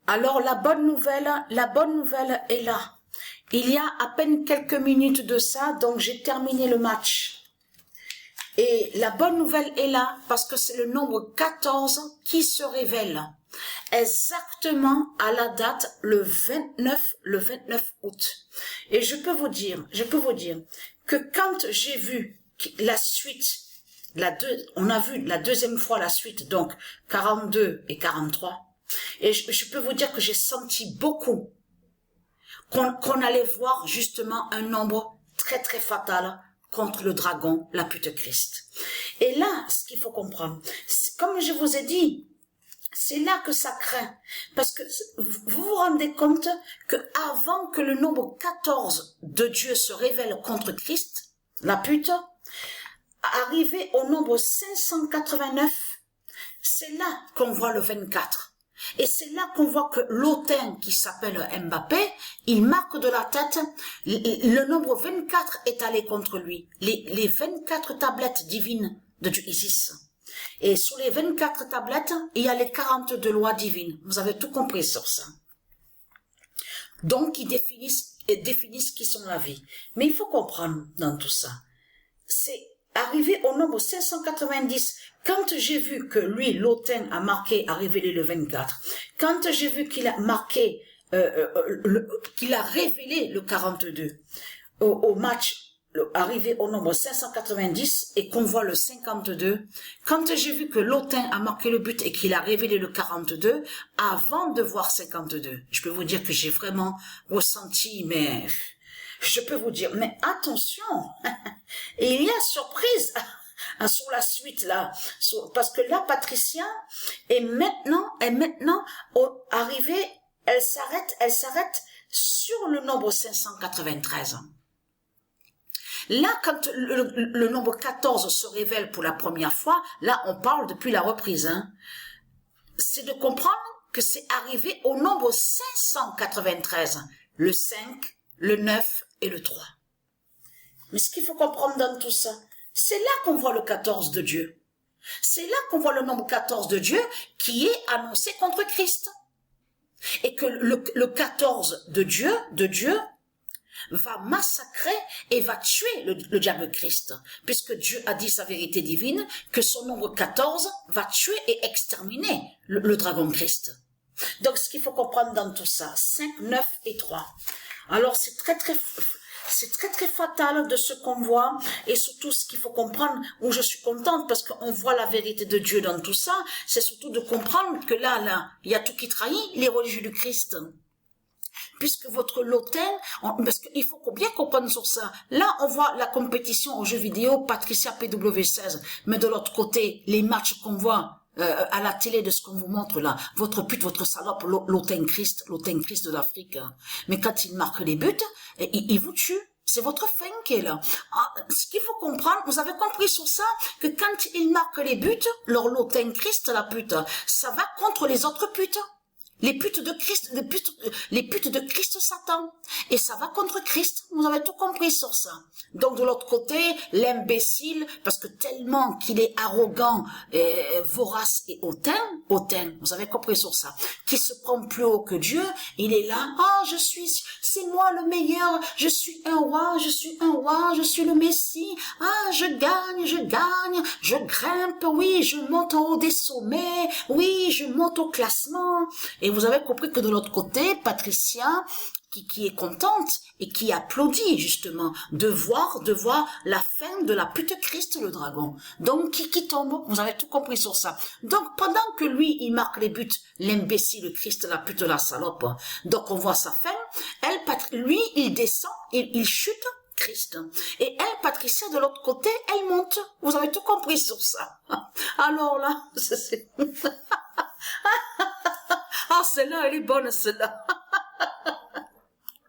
Alors la bonne nouvelle est là. Il y a à peine quelques minutes de ça, donc j'ai terminé le match. Et la bonne nouvelle est là parce que c'est le nombre 14 qui se révèle. Exactement à la date le 29 août. Et je peux vous dire que quand j'ai vu la suite, on a vu la deuxième fois la suite, donc 42 et 43, et je peux vous dire que j'ai senti beaucoup qu'on allait voir justement un nombre très très fatal contre le dragon, la pute Christ. Et là, ce qu'il faut comprendre, comme je vous ai dit, c'est là que ça craint. Parce que vous vous rendez compte que avant que le nombre 14 de Dieu se révèle contre Christ, la pute, arrivé au nombre 589, c'est là qu'on voit le 24. Et c'est là qu'on voit que l'autin qui s'appelle Mbappé, il marque de la tête, le nombre 24 est allé contre lui. Les 24 tablettes divines de Dieu Isis. Et sur les 24 tablettes, il y a les 42 lois divines. Vous avez tout compris sur ça. Donc, ils définissent qui sont la vie. Mais il faut comprendre dans tout ça. C'est arrivé au nombre 590. Quand j'ai vu que lui, l'autin, a révélé le 24, quand j'ai vu qu'il a marqué, qu'il a révélé le 42, au match, arrivé au nombre 590 et qu'on voit le 52, quand j'ai vu que l'autin a marqué le but et qu'il a révélé le 42, avant de voir 52, je peux vous dire que j'ai vraiment ressenti, mais je peux vous dire, mais attention, il y a surprise sur la suite là, parce que là, Patricia est maintenant arrivée, elle s'arrête sur le nombre 593. Là, quand le nombre 14 se révèle pour la première fois, là, on parle depuis la reprise. C'est de comprendre que c'est arrivé au nombre 593, le 5, le 9 et le 3. Mais ce qu'il faut comprendre dans tout ça, c'est là qu'on voit le 14 de Dieu. C'est là qu'on voit le nombre 14 de Dieu qui est annoncé contre Christ. Et que le 14 de Dieu, va massacrer et va tuer le diable Christ, puisque Dieu a dit sa vérité divine, que son nombre 14 va tuer et exterminer le dragon Christ. Donc ce qu'il faut comprendre dans tout ça, 5, 9 et 3. Alors c'est très fatal de ce qu'on voit, et surtout ce qu'il faut comprendre, où je suis contente parce qu'on voit la vérité de Dieu dans tout ça, c'est surtout de comprendre que là, il y a tout qui trahit les religieux du Christ. Puisque votre lotin, parce qu'il faut bien comprendre sur ça. Là, on voit la compétition aux jeux vidéo, Patricia PW16, mais de l'autre côté, les matchs qu'on voit à la télé de ce qu'on vous montre là, votre pute, votre salope, l'autin Christ de l'Afrique. Mais quand il marque les buts, il vous tue. C'est votre fin qui est là. Ce qu'il faut comprendre, vous avez compris sur ça, que quand il marque les buts, leur l'autin Christ, la pute, ça va contre les autres putes. Les putes de Christ Satan. Et ça va contre Christ. Vous avez tout compris sur ça. Donc de l'autre côté, l'imbécile, parce que tellement qu'il est arrogant, vorace et hautain, vous avez compris sur ça, qui se prend plus haut que Dieu, il est là, c'est moi le meilleur, je suis un roi, je suis le Messie, je gagne, je grimpe, oui, je monte en haut des sommets, oui, je monte au classement. Et vous avez compris que de l'autre côté, Patricia, qui est contente et qui applaudit justement de voir la fin de la pute Christ le dragon. Donc qui tombe, vous avez tout compris sur ça. Donc pendant que lui il marque les buts, l'imbécile le Christ la pute la salope. Donc on voit sa fin. Lui il descend, il chute. Christ. Et elle, Patricia, de l'autre côté, elle monte. Vous avez tout compris sur ça. Alors là, c'est... celle-là, elle est bonne, celle-là.